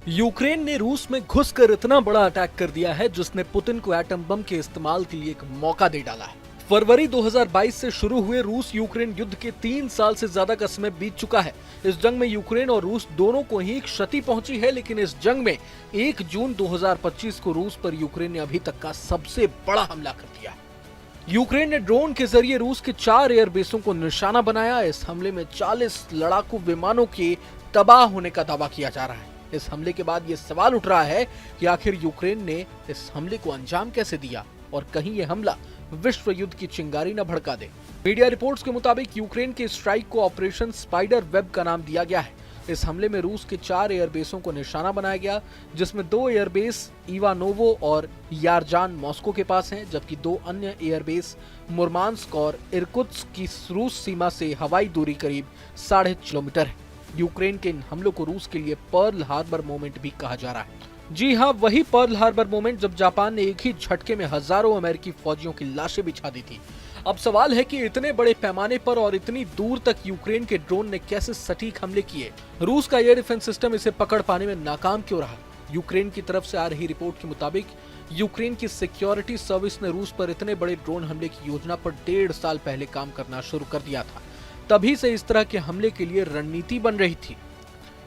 Ukraine ने रूस में घुसकर इतना बड़ा अटैक कर दिया है जिसने पुतिन को एटम बम के इस्तेमाल के लिए एक मौका दे डाला है। फरवरी 2022 से शुरू हुए रूस यूक्रेन युद्ध के 3 साल से ज्यादा का समय बीत चुका है। इस जंग में यूक्रेन और रूस दोनों को ही क्षति पहुंची है, लेकिन इस जंग में 1 जून 2025 को रूस पर यूक्रेन ने अभी तक का सबसे बड़ा हमला कर दिया है। यूक्रेन ने ड्रोन के जरिए रूस के 4 एयरबेसों को निशाना बनाया। इस हमले में 40 लड़ाकू विमानों के तबाह होने का दावा किया जा रहा है। इस हमले के बाद ये सवाल उठ रहा है कि आखिर यूक्रेन ने इस हमले को अंजाम कैसे दिया और कहीं ये हमला विश्व युद्ध की चिंगारी न भड़का दे। मीडिया रिपोर्ट्स के मुताबिक यूक्रेन के स्ट्राइक को ऑपरेशन स्पाइडर वेब का नाम दिया गया है। इस हमले में रूस के 4 एयरबेसों को निशाना बनाया गया, जिसमें 2 एयरबेस इवानोवो और यारजान मॉस्को के पास हैं, जबकि 2 अन्य एयरबेस मुर्मांस्क और इरकुत्स्क की रूस सीमा से हवाई दूरी करीब 6.5 किलोमीटर है। यूक्रेन के इन हमलों को रूस के लिए पर्ल हार्बर मोमेंट भी कहा जा रहा है। जी हाँ, वही पर्ल हार्बर मोमेंट जब जापान ने एक ही झटके में हजारों अमेरिकी फौजियों की लाशें बिछा दी थी। अब सवाल है कि इतने बड़े पैमाने पर और इतनी दूर तक यूक्रेन के ड्रोन ने कैसे सटीक हमले किए। रूस का एयर डिफेंस सिस्टम इसे पकड़ पाने में नाकाम क्यों रहा। यूक्रेन की तरफ से आ रही रिपोर्ट के मुताबिक यूक्रेन की सिक्योरिटी सर्विस ने रूस पर इतने बड़े ड्रोन हमले की योजना पर 1.5 साल पहले काम करना शुरू कर दिया था। तभी से इस तरह के हमले के लिए रणनीति बन रही थी।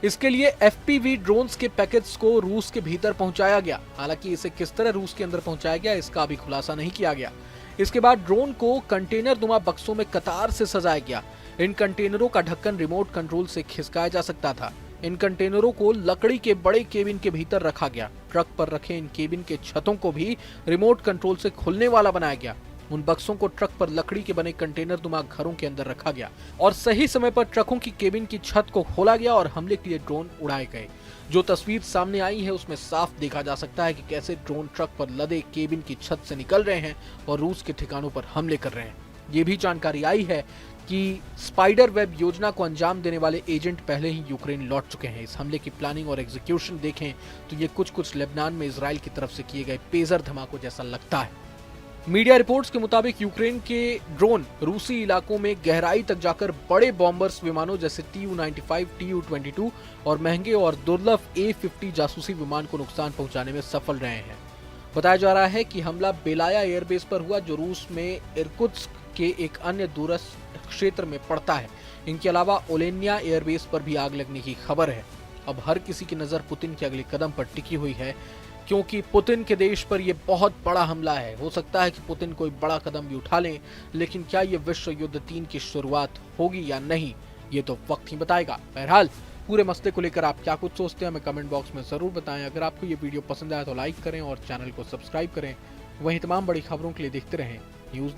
इसके लिए FPV ड्रोन्स के पैकेट्स को रूस के भीतर पहुंचाया गया। हालांकि इसे किस तरह रूस के अंदर पहुंचाया गया इसका अभी खुलासा नहीं किया गया। इसके बाद ड्रोन को कंटेनर नुमा बक्सों में कतार से सजाया गया। इन कंटेनरों का ढक्कन रिमोट कंट्रोल से खिसकाया जा सकता था। इन कंटेनरों को लकड़ी के बड़े केबिन के भीतर रखा गया। ट्रक पर रखे इन केबिन के छतों को भी रिमोट कंट्रोल से खुलने वाला बनाया गया। उन बक्सों को ट्रक पर लकड़ी के बने कंटेनर नुमा घरों के अंदर रखा गया और सही समय पर ट्रकों की केबिन की छत को खोला गया और हमले के लिए ड्रोन उड़ाए गए। जो तस्वीर सामने आई है उसमें साफ देखा जा सकता है कि कैसे ड्रोन ट्रक पर लदे केबिन की छत से निकल रहे हैं और रूस के ठिकानों पर हमले कर रहे हैं। ये भी जानकारी आई है कि स्पाइडर वेब योजना को अंजाम देने वाले एजेंट पहले ही यूक्रेन लौट चुके हैं। इस हमले की प्लानिंग और एग्जीक्यूशन देखें तो ये कुछ लेबनान में इजराइल की तरफ से किए गए पेजर धमाकों जैसा लगता है। मीडिया रिपोर्ट्स के मुताबिक यूक्रेन के ड्रोन रूसी इलाकों में गहराई तक जाकर बड़े बॉम्बर्स विमानों जैसे Tu-95, Tu-22 और महंगे और दुर्लभ A-50 जासूसी विमान को नुकसान पहुंचाने में सफल रहे हैं। बताया जा रहा है कि हमला बेलाया एयरबेस पर हुआ, जो रूस में इरकुत्स्क के एक अन्य दूरस्थ क्षेत्र में पड़ता है। इनके अलावा ओलेनिया एयरबेस पर भी आग लगने की खबर है। अब हर किसी की नजर पुतिन के अगले कदम पर टिकी हुई है, क्योंकि पुतिन के देश पर यह बहुत बड़ा हमला है। हो सकता है कि पुतिन कोई बड़ा कदम भी उठा लें, लेकिन क्या यह विश्व युद्ध 3 की शुरुआत होगी या नहीं, ये तो वक्त ही बताएगा। बहरहाल पूरे मसले को लेकर आप क्या कुछ सोचते हैं हमें कमेंट बॉक्स में जरूर बताएं। अगर आपको ये वीडियो पसंद आया तो लाइक करें और चैनल को सब्सक्राइब करें। वहीं तमाम बड़ी खबरों के लिए देखते रहें न्यूज़।